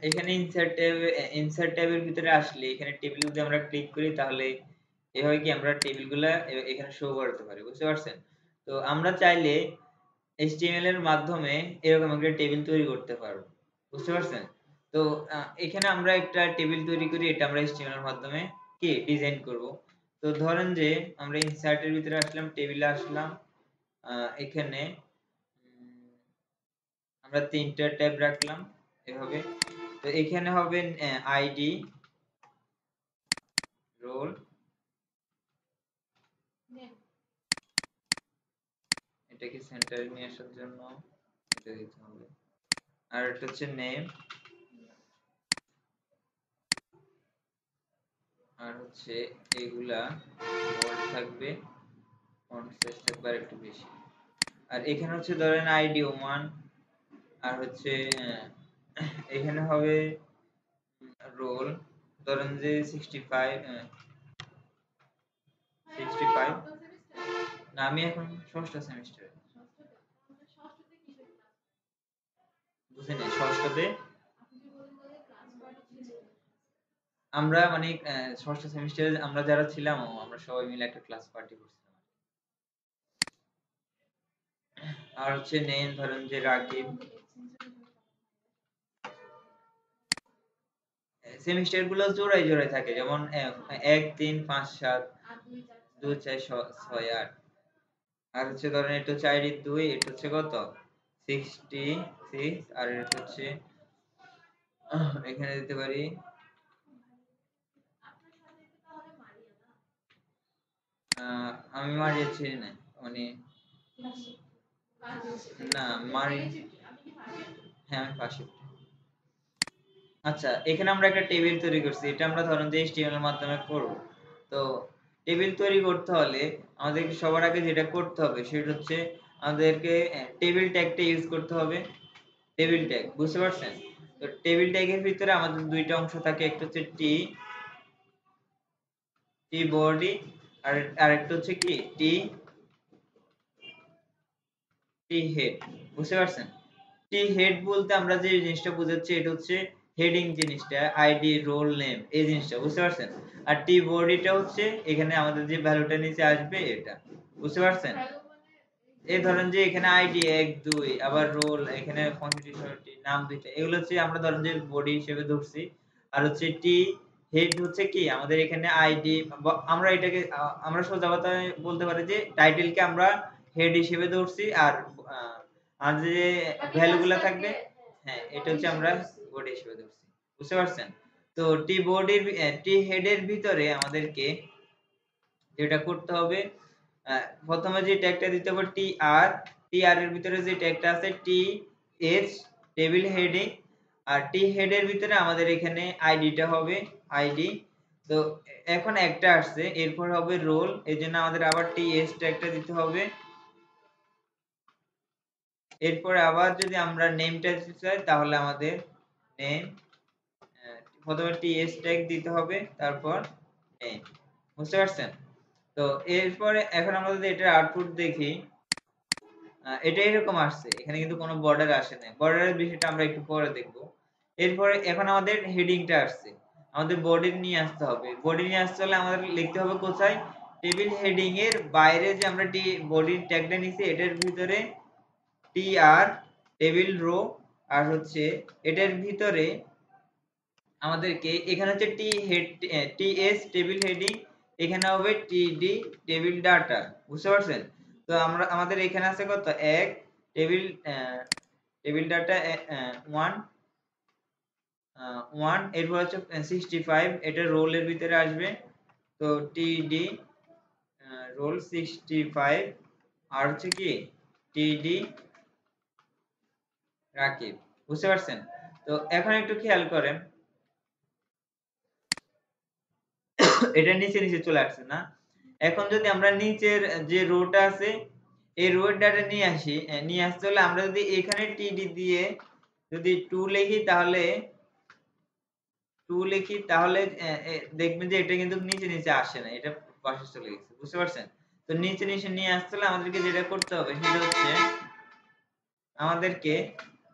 এখানে ইনসার্ট ট্যাবের ভিতরে আসলে এখানে টেবিল যদি আমরা ক্লিক করি তাহলে এভাবে কি আমরা টেবিলগুলা এখানে শো করতে পারি। বুঝতে পারছেন? তো আমরা চাইলে HTML এর মাধ্যমে এরকম একটা টেবিল তৈরি করতে পারবো। বুঝতে পারছেন? তো এখানে আমরা একটা টেবিল তৈরি করি, এটা আমরা HTML এর মাধ্যমে কি ডিজাইন করব। তো ধরেন যে আমরা ইনসার্ট এর ভিতরে আসলাম, টেবিলে আসলাম, এখানে আমরা 3টা ট্যাব রাখলাম এভাবে। তো এখানে হবে আইডি, রোল, এটাকে সেন্টারে নিয়ে আসার জন্য এটা দিতে হবে। আর এটা হচ্ছে নেম, আর হচ্ছে এগুলা বোল্ড থাকবে, ফন্ট সাইজ থাকবে আর একটু বেশি। আর এখানে হচ্ছে ধরেন আইডি 1, আর হচ্ছে এখানে হবে রোল, ধরেন যে 65, না আমি এখন ষষ্ঠ সেমিস্টারে। বুঝি নাই ষষ্ঠতে আমরা মানে ষষ্ঠ সেমিস্টারে আমরা যারা ছিলাম আমরা সবাই মিলে একটা ক্লাস পার্টি করছিলাম। আর হচ্ছে নেম ধরেন যে রাকিব। সেমিস্টার গুলো জোড়ায় জোড়ায় থাকে, যেমন 1 3 5 7 2 4 6 8। আর হচ্ছে ধরেন এটা হচ্ছে আইডি 2, এটা হচ্ছে কত 66, আর এটা হচ্ছে এখানে দিতে পারি আমি মারিয়া চিনি না মানে, না মারি, হ্যাঁ আমি পাশে। আচ্ছা এখানে আমরা একটা টেবিল তৈরি করছি, এটা আমরা ধরেন যে HTML এর মাধ্যমে করব। তো টেবিল তৈরি করতে হলে আমাদেরকে সবার আগে যেটা করতে হবে সেটা হচ্ছে আমাদেরকে টেবিল ট্যাগটা ইউজ করতে হবে। টেবিল ট্যাগ বুঝতে পারছেন? তো টেবিল ট্যাগের ভিতরে আমাদের দুইটা অংশ থাকে, একটা হচ্ছে টি টি বডি, আর আরেকটা হচ্ছে কি টি টি হেড। বুঝতে পারছেন? টি হেড বলতে আমরা যে জিনিসটা বোঝাচ্ছি এটা হচ্ছে হেডিং জিনিসটা, আইডি রোল নেম এই জিনিসটা, বুঝতে পারছেন? আর টি বডিটা হচ্ছে এখানে আমাদের যে ভ্যালুটা নিচে আসবে এটা, বুঝতে পারছেন? এই ধরেন যে এখানে আইডি 1 2, আবার রোল এখানে 65 70 নাম দুইটা, এগুলো হচ্ছে আমরা ধরেন যে বডি হিসেবে ধরছি। আর হচ্ছে টি হেড হচ্ছে কি আমাদের এখানে আইডি, আমরা এটাকে আমরা সোজা কথায় বলতে পারি যে টাইটেলকে আমরা হেড হিসেবে ধরছি, আর আর যে ভ্যালু গুলা থাকবে, হ্যাঁ এটা হচ্ছে আমরা বডি হিসেবে ধরছি। বুঝতে পারছেন? তো টি বডির টি হেডের ভিতরে আমাদেরকে যেটা করতে হবে, প্রথমে যে ট্যাগটা দিতে হবে টি আর, টি আর এর ভিতরে যে ট্যাগটা আছে টি এইচ টেবিল হেডিং, আর টি হেডের ভিতরে আমাদের এখানে আইডিটা হবে আইডি। তো এখন একটা আসছে, এরপর হবে রোল, এজন্য আমাদের আবার টি এইচ ট্যাগটা দিতে হবে। এরপর আবার যদি আমরা নেমটা দিতে চাই তাহলে আমাদের নেম, প্রথমে টি এইচ ট্যাগ দিতে হবে, তারপর নেম। বুঝতে পারছেন? তো এরপরে এখন আমরা যদি এটার আউটপুট দেখি, এটা এরকম আসছে, এখানে কিন্তু কোনো বর্ডার আসে নাই, বর্ডারের বিষয়টা আমরা একটু পরে দেখব। এরপরে এখন আমাদের হেডিংটা আসছে, আমাদের বডি নিয়ে আসতে হবে। বডি নিয়ে আসতে হলে আমাদের লিখতে হবে কোথায়, টেবিল হেডিং এর বাইরে যে আমরা বডির ট্যাগটা নিছি এটার ভিতরে টি আর টেবিল রো, আর হচ্ছে এটার ভিতরে আমাদেরকে এখানে হচ্ছে T head T S table heading, এখানে হবে টি ডি টেবিল ডাটা। বুঝতে পারছেন? তো আমরা আমাদের এখানে আছে কত 1 টেবিল টেবিল ডাটা 1 1, এরপর হচ্ছে 65 এটা রোলের ভিতরে আসবে। তো টি ডি রোল 65, আর হচ্ছে কি টি ডি রাকিব। বুঝতে পারছেন? তো এখন একটু খেয়াল করেন, এটা নিচে নিচে চলে আসছে না? এখন যদি আমরা নিচের যে রোটা আছে এই রোর ডাটা নিয়ে আসি, নিয়ে আসতে হলে আমরা যদি এখানে টিডি দিয়ে যদি 2 লিখি তাহলে 2 লিখি তাহলে দেখবেন যে এটা কিন্তু নিচে নিচে আসে না, এটা পাশে চলে গেছে। বুঝতে পারছেন? তো নিচে নিচে নিয়ে আসতে হলে আমাদেরকে যেটা করতে হবে সেটা হচ্ছে আমাদেরকে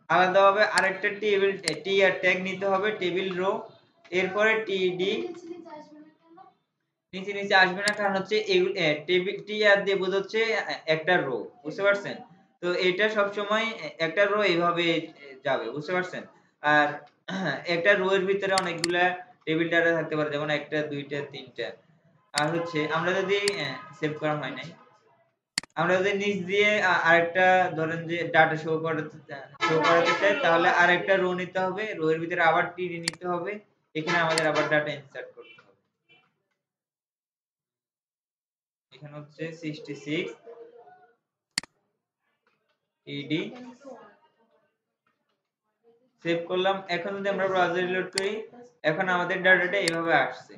আলাদাভাবে আরেকটা টেবিল টি আর ট্যাগ নিতে হবে, টেবিল রো, এরপরে টিডি নিচে নিচে আসবে না, কারণ হচ্ছে টেবিল টি আর দিয়ে বোঝাচ্ছে একটা রো। বুঝতে পারছেন? তো এটা সব সময় একটা রো এইভাবে যাবে। বুঝতে পারছেন? আর একটা রো এর ভিতরে অনেকগুলা টেবিল ডাটা থাকতে পারে, যেমন একটা দুইটা তিনটা। আর হচ্ছে আমরা যদি সেভ করা হয় নাই, আমরা যদি নিচ দিয়ে আরেকটা ধরেন যে ডাটা শো করাতে চাই, তাহলে আরেকটা রো নিতে হবে, রো এর ভিতরে আবার টিডি নিতে হবে, এখানে আমাদের আবার ডাটা ইনসার্ট করতে হবে। এখানে হচ্ছে 66 টিডি সেভ করলাম। এখন যদি আমরা ব্রাউজার রিলোড করি, এখন আমাদের ডাটাটা এইভাবে আসছে,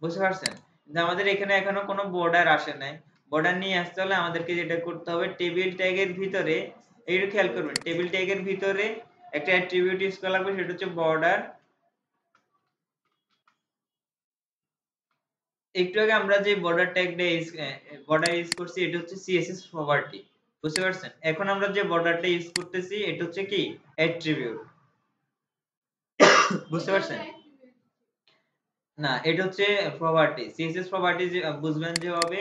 বুঝতে পারছেন? যে আমাদের এখানে এখনো কোনো বর্ডার আসে নাই। বর্ডার নিয়ে আসতে হলে আমাদেরকে যেটা করতে হবে, টেবিল ট্যাগের ভিতরে, এইটা খেয়াল করবেন, টেবিল ট্যাগের ভিতরে একটা অ্যাট্রিবিউট ইউজ করা লাগবে, সেটা হচ্ছে বর্ডার। একটু আগে আমরা যে বর্ডার ইউজ করছি, এটা হচ্ছে সিএসএস প্রপার্টি, বুঝতে পারছেন? এখন আমরা যে বর্ডারটা ইউজ করতেছি, এটা হচ্ছে কি অ্যাট্রিবিউট, বুঝতে পারছেন? না, এটা হচ্ছে প্রপার্টি। সিএসএস প্রপার্টি যে বুঝবেন যেভাবে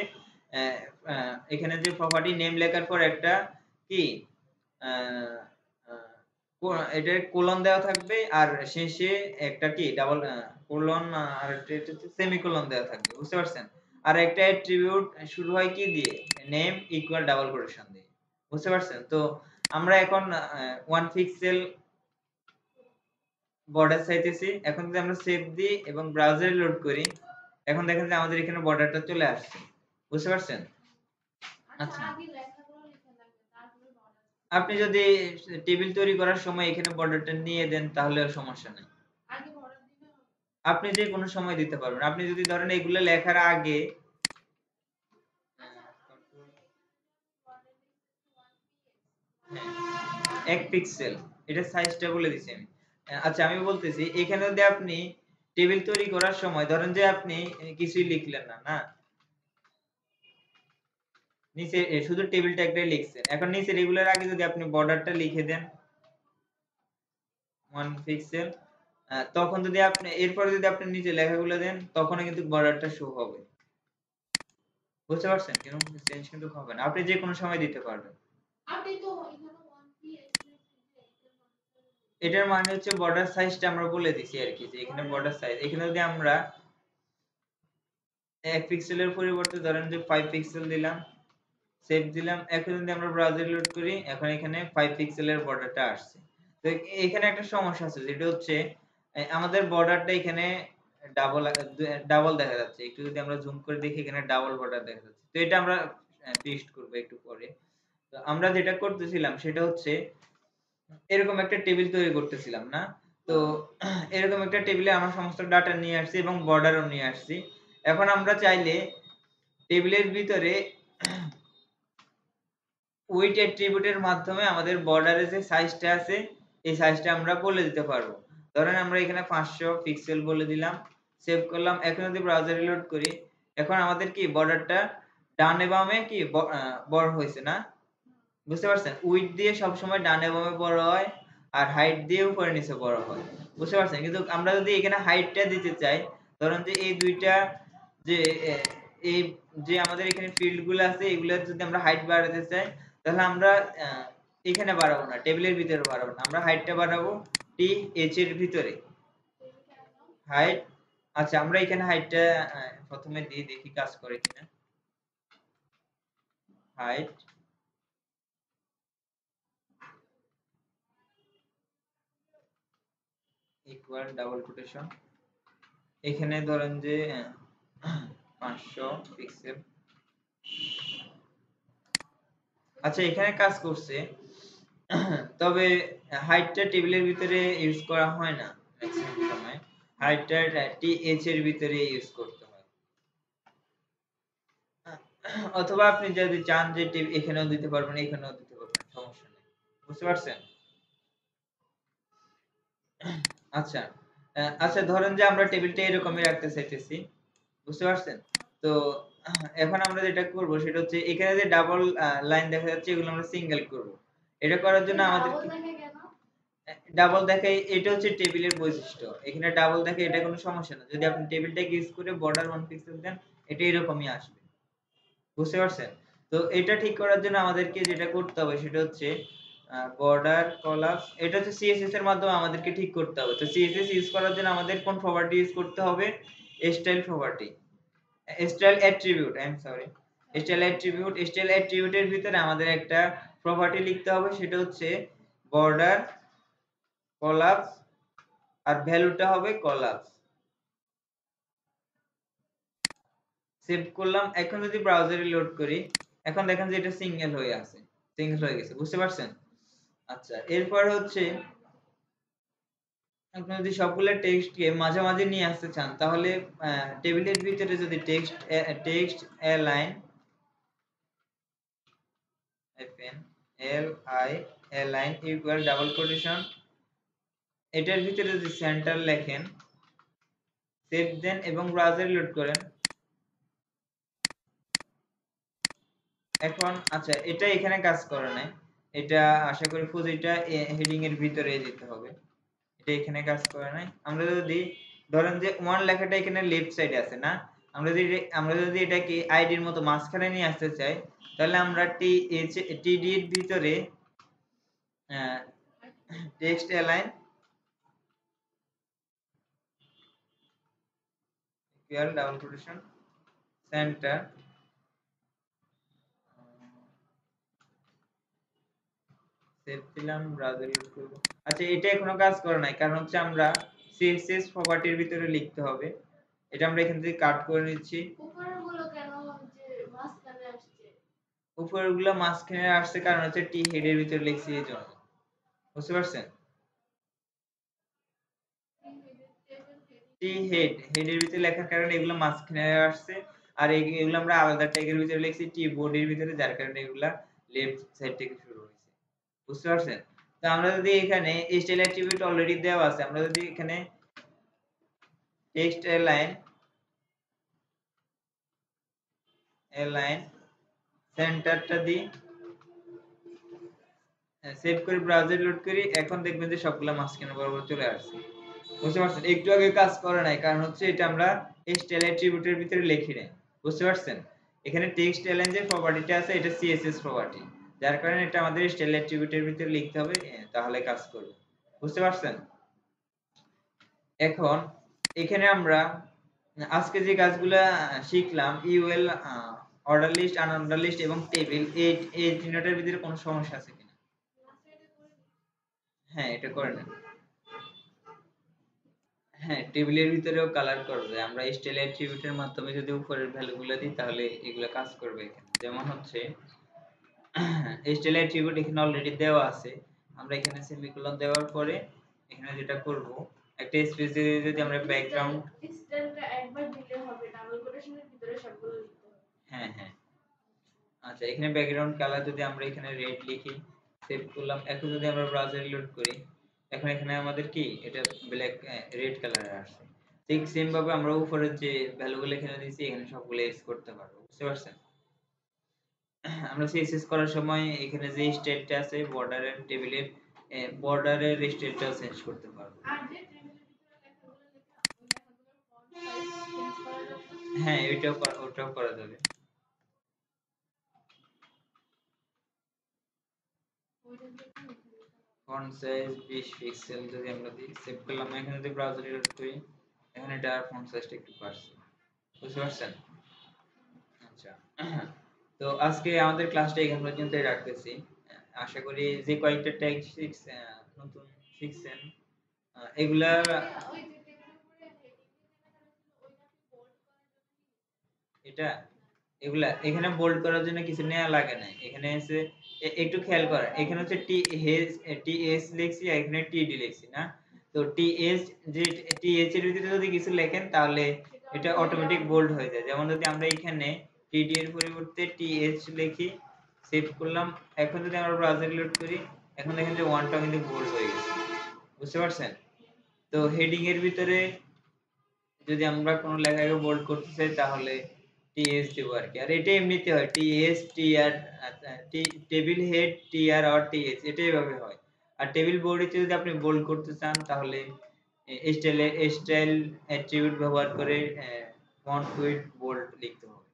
এখানে যে প্রপার্টি নেম লেখার পর একটা কি এটার কোলন দেওয়া থাকবে, আর শেষে একটা কি ডাবল কোলন, আর এটা হচ্ছে সেমিকোলন দেওয়া থাকবে, বুঝতে পারছেন? আর একটা অ্যাট্রিবিউট শুরু হয় কি দিয়ে, নেম ইকুয়াল ডাবল কোটেশন দিয়ে, বুঝতে পারছেন? তো আমরা এখন 1 পিক্সেল বর্ডার চাইতেছি। এখন যদি আমরা সেভ দিই এবং ব্রাউজারে লোড করি, এখন দেখেন যে আমাদের এখানে বর্ডারটা চলে আসছে, বুঝতে পারছেন? আচ্ছা, আপনি যদি টেবিল তৈরি করার সময় এখানে বর্ডারটা নিয়ে দেন, তাহলে সমস্যা নাই। আপনি যে কোনো সময় দিতে পারবেন। আপনি যদি ধরেন এগুলো লেখার আগে 1 পিক্সেল, এটা সাইজটা বলে দিছি আমি। আচ্ছা, আমি বলতেছি এখানে যদি আপনি টেবিল তৈরি করার সময় ধরেন যে আপনি কিছুই লিখলেন না, না, নিচে শুধু টেবিল ট্যাগটাই লিখছেন। এখন নিচে রেগুলার আগে যদি আপনি বর্ডারটা লিখে দেন 1 পিক্সেল, তখন যদি আপনি এরপরে যদি আপনি নিচে লেখাগুলো দেন, তখন কিন্তু বর্ডারটা শো হবে, বুঝতে পারছেন? কিন্তু চেঞ্জ কিন্তু হবে না, আপনি যে কোনো সময় দিতে পারবেন। এটার মানে হচ্ছে বর্ডার সাইজটা আমরা বলে দিছি আর কি, যে এখানে বর্ডার সাইজ, এখানে যদি আমরা 1 পিক্সেলের পরিবর্তে ধরেন যে 5 পিক্সেল দিলাম, সেভ দিলাম। এখন যদি আমরা ব্রাউজার লোড করি, এখন এখানে 5 পিক্সেলের বর্ডারটা আসছে। তো এখানে একটা সমস্যা আছে, যেটা হচ্ছে আমাদের বর্ডারটা এখানে ডাবল ডাবল দেখা যাচ্ছে। একটু যদি আমরা জুম করে দেখি, এখানে ডাবল বর্ডার দেখা যাচ্ছে। তো এটা আমরা টেস্ট করব একটু পরে। তো আমরা যেটা করতেছিলাম সেটা হচ্ছে এরকম একটা টেবিল তৈরি করতেছিলাম, না? তো এরকম একটা টেবিলে আমরা সমস্ত ডাটা নিয়ে আসছি এবং বর্ডারও নিয়ে আসছি। এখন আমরা চাইলে টেবিলের ভিতরে উইডথ অ্যাট্রিবিউটের মাধ্যমে আমাদের বর্ডারের যে সাইজটা আছে, এই সাইজটা আমরা বলে দিতে পারবো। ধরেন আমরা এখানে 500 পিক্সেল বলে দিলাম, সেভ করলাম। এখন যদি ব্রাউজার রিলোড করি, এখন আমাদের কি বর্ডারটা ডানে বামে কি বড় হয়েছে, না? বুঝতে পারছেন? উইডথ দিয়ে সবসময় ডানে বামে বড় হয়, আর হাইট দিয়ে উপরে নিচে বড় হয়, বুঝতে পারছেন? কিন্তু আমরা যদি এখানে হাইটটা দিতে চাই, ধরেন যে এই দুইটা যে এই যে আমাদের এখানে ফিল্ড গুলো আছে, এগুলোর যদি আমরা হাইট বাড়াতে চাই, তাহলে আমরা এখানে বাড়াবো না, টেবিলের ভিতরে বাড়াবো না, আমরা হাইটটা বাড়াবো টি এইচ এর ভিতরে হাইট। আচ্ছা, আমরা এখানে হাইটটা প্রথমে দিয়ে দেখি কাজ করে কিনা। হাইট ইকুয়াল ডাবল কোটেশন, এখানে ধরেন যে 500 পিক্সেল। আচ্ছা, এখানে কাজ করছে, তবে হাইটটা টেবিলের ভিতরে ইউজ করা হয় না ম্যাক্সিমাম সময়, হাইটটা টিএইচ এর ভিতরে ইউজ করতে হয়। অথবা আপনি যদি চান যে এখানেও দিতে পারবেন, এখানেও দিতে পারবেন, সমস্যা নেই, বুঝতে পারছেন? আচ্ছা, আচ্ছা, ধরেন যে আমরা টেবিলটা এরকমই রাখতে চাইতেছি, বুঝতে পারছেন? তো এখন আমরা যেটা করব সেটা হচ্ছে এখানে যে ডাবল লাইন দেখা যাচ্ছে, এগুলো আমরা সিঙ্গেল করব। এটা করার জন্য আমাদের ডাবল দেখাই, এটা হচ্ছে টেবিলের বৈশিষ্ট্য। এখানে ডাবল দেখে, এটা কোনো সমস্যা না। যদি আপনি টেবিলটাকে ইউজ করে বর্ডার 1 পিক্সেল দেন, এটা এরকমই আসবে, বুঝতে পারছেন? তো এটা ঠিক করার জন্য আমাদেরকে যেটা করতে হবে সেটা হচ্ছে বর্ডার কলাপস, এটা হচ্ছে সিএসএস এর মাধ্যমে আমাদেরকে ঠিক করতে হবে। তো সিএসএস ইউজ করার জন্য আমাদের কোন প্রপার্টি ইউজ করতে হবে? Style property, style attribute, I am sorry, style attribute. Style অ্যাট্রিবিউটের ভিতরে আমাদের একটা প্রপার্টি লিখতে হবে, সেটা হচ্ছে বর্ডার কলাপস, আর ভ্যালুটা হবে কলাপস। সেভ করলাম। এখন যদি ব্রাউজারে লোড করি, এখন দেখেন যে এটা সিঙ্গেল হয়ে আছে, সিঙ্গেল হয়ে গেছে, বুঝতে পারছেন? আচ্ছা, এরপর হচ্ছে আপনি যদি সবগুলা টেক্সটকে মাঝামাঝি নিয়ে আসতে চান, তাহলে টেবিলের ভিতরে যদি text line FN L I line equal double quotation, এটার ভিতরে যদি সেন্টার লেখেন, সেভ দেন এবং ব্রাউজারে লোড করেন। এখন আচ্ছা, এটা এখানে কাজ করে নাই, এটা আশা করি ফুজিটা হেডিং এর ভিতরে দিতে হবে, এটা এখানে কাজ করে নাই। আমরা যদি ধরেন যে ওয়ান লেখাটা এখানে লেফট সাইডে আছে না, আমরা যদি এটাকে আইডির মতো মাঝখানে নিয়ে আসতে চাই, তাহলে আমরা টিডি এর ভিতরে text align equal double quotation centre, save দিলাম, ব্রাউজার ইউজ করব। আচ্ছা, এটা এখনো কাজ করে নাই, কারণ হচ্ছে আমরা সিএসএস প্রপার্টির ভিতরে লিখতে হবে। এটা আমরা এখান থেকে কাট করে নিচ্ছি। উপরেরগুলো কেন যে মাঝখানে আসছে? উপরেরগুলো মাঝখানে আসছে কারণ হচ্ছে টি হেডের ভিতরে লিখছি এইজন্য, বুঝতে পারছেন? টি হেডের ভিতরে লেখার কারণে এগুলো মাঝখানে আসছে, আর এগুলো আমরা আলাদা ট্যাগের ভিতরে লিখছি টি বোর্ডের ভিতরে, যার কারণে এগুলা লেফট সাইড থেকে শুরু হয়েছে, বুঝতে পারছেন? তো আমরা যদি এখানে স্টাইল অ্যাট্রিবিউট অলরেডি দেওয়া আছে, আমরা যদি এখানে টেক্সট লাইন সেন্টারটা দিই, সেভ করে ব্রাউজার লোড করি, এখন দেখবেন যে সবগুলা মাঝখানে বরাবর চলে আসছে, বুঝতে পারছেন? একটু আগে কাজ করে নাই, কারণ হচ্ছে এটা আমরা স্টাইল অ্যাট্রিবিউটের ভিতরে লিখি নাই, বুঝতে পারছেন? এখানে টেক্সট এলাইন যে প্রপার্টিটা আছে, এটা সিএসএস প্রপার্টি, যার কারণে এটা আমাদের স্টাইল অ্যাট্রিবিউটের ভিতরে লিখতে হবে, তাহলে কাজ করবে, বুঝতে পারছেন? এখন এখানে আমরা আজকে যে কাজগুলা শিখলাম, UL, order list, unorder list এবং টেবিল, এই তিনটার ভিতরে কোনো সমস্যা আছে কিনা? হ্যাঁ, এটা করে নেন। হ্যাঁ, টেবিলের ভিতরেও কালার করবে। আমরা স্টাইল অ্যাট্রিবিউটের মাধ্যমে যদি উপরের ভ্যালুগুলো দিই, তাহলে এগুলো কাজ করবে এখানে। যেমন হচ্ছে স্টাইল অ্যাট্রিবিউট এখানে অলরেডি দেওয়া আছে, আমরা এখানে সেমিকোলন দেওয়ার পরে এখানে যেটা করব, একটা স্পেস দিয়ে যদি আমরা ব্যাকগ্রাউন্ড স্টাইলটা একবার দিলে হবে, ডাবল কোটেশনের ভিতরে সবগুলো লিখতে হবে। হ্যাঁ হ্যাঁ, আচ্ছা, এখানে ব্যাকগ্রাউন্ড কালার যদি আমরা এখানে রেড লিখি, সেভ করলাম। এখন যদি আমরা ব্রাউজারে লোড করি, এখন এখানে আমাদের কি এটা ব্ল্যাক, রেড কালারে আসছে। ঠিক সেম ভাবে আমরা উপরে যে ভ্যালুগুলো এখানে দিয়েছি, এখানে সবগুলো এড করতে পারবো, বুঝতে পারছেন? আমরা সিএসএস করার সময় এখানে যে স্টাইলটা আছে বর্ডারের, টেবিলের বর্ডারের স্টাইলটাও চেঞ্জ করতে পারবো। হ্যাঁ, ওটাও করা যাবে। ফন্ট সাইজ 20 পিক্সেল যদি আমরা দিই, সেভ করলাম। এখানে যদি ব্রাউজারে লোড করি, এখানে এটা ফন্ট সাইজটা একটু বাড়ছে, বুঝতে পারছেন? আচ্ছা, তো আজকে আমাদের ক্লাসটা এখান পর্যন্তই রাখতেছি। আশা করি যে কয়েকটা ট্যাগ নতুন শিখছেন, এগুলা এটা এগুলা এখানে বোল্ড করার জন্য কিছু নেওয়া লাগে না। এখানে এসে একটু খেয়াল করেন, এখানে হচ্ছে টি এস লিখছি আর এখানে টি ডি লিখছি না। তো টি এস, যে টি এস এর ভিতরে যদি কিছু লেখেন, তাহলে এটা অটোমেটিক বোল্ড হয়ে যায়। যেমন যদি আমরা এখানে টি ডি এর পরিবর্তে টি এস লিখি, সেভ করলাম। এখন যদি আমরা ব্রাউজার লোড করি, এখন দেখেন যে ওয়ানটা কিন্তু বোল্ড হয়ে গেছে, বুঝতে পারছেন? তো হেডিং এর ভিতরে যদি আমরা কোনো লেখাকে বোল্ড করতে চাই, তাহলে টিএস দেব আর কি। আর এটা এমনিতে হয় TS TR, table head TR আর টিএস, এটা এভাবে হয়। আর টেবিল বডিতে যদি আপনি বোল্ড করতে চান, তাহলে স্টাইল অ্যাট্রিবিউট ব্যবহার করে ফন্ট উইথ বোল্ড লিখতে হবে,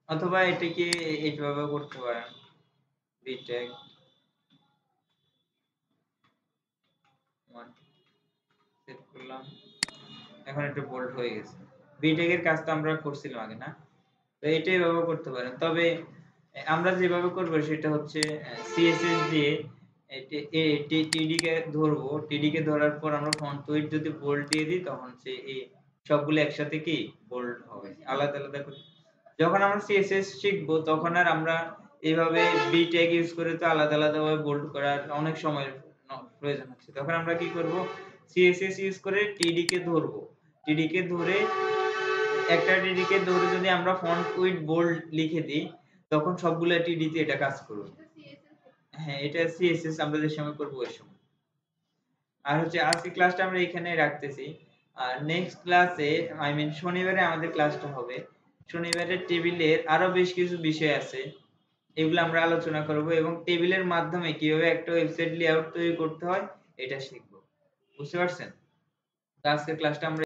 অথবা এটাকে এইভাবে করতে পারেন, বি ট্যাগ সেভ করলাম, এখন একটু বোল্ড হয়ে গেছে। বিটেক এর কাজ তো আমরা করছিলাম আগে, না? তো এটাই ব্যবহার করতে পারেন। তবে আমরা যেভাবে করব সেটা হচ্ছে সিএসএস দিয়ে টিডি কে ধরবো, টিডি কে ধরার পর আমরা ফন্ট ওয়েট যদি বোল্ড দিয়ে দিই তখন সে এই সবগুলো একসাথে কি বোল্ড হবে, আলাদা আলাদা করে। যখন আমরা সিএসএস শিখবো তখন আর আমরা এইভাবে বি ট্যাগ ইউজ করে তো আলাদা আলাদা ভাবে বোল্ড করার অনেক সময় প্রয়োজন হচ্ছে। তখন আমরা কি করব, সিএসএস ইউজ করে টিডি কে ধরবো, টিডি কে ধরে একটা টিডি কে ধরে যদি আমরা ফন্ট উইথ বোল্ড লিখে দিই তখন সবগুলা টিডি তে এটা কাজ করবে। হ্যাঁ, এটা সিএসএস আমরা যে সময় করব ওই সময়। আর হচ্ছে আজকে ক্লাসটা আমরা এখানে রাখতেছি। আর নেক্সট ক্লাসে শনিবারে আমাদের ক্লাসটা হবে। শনিবারে টেবিলের আরো বেশ কিছু বিষয় আছে, এগুলো আমরা আলোচনা করব এবং টেবিলের মাধ্যমে কিভাবে একটা ওয়েবসাইট লেআউট তৈরি করতে হয় এটা শিখব। বুঝতে পারছেন? তো আজকের ক্লাসটা আমরা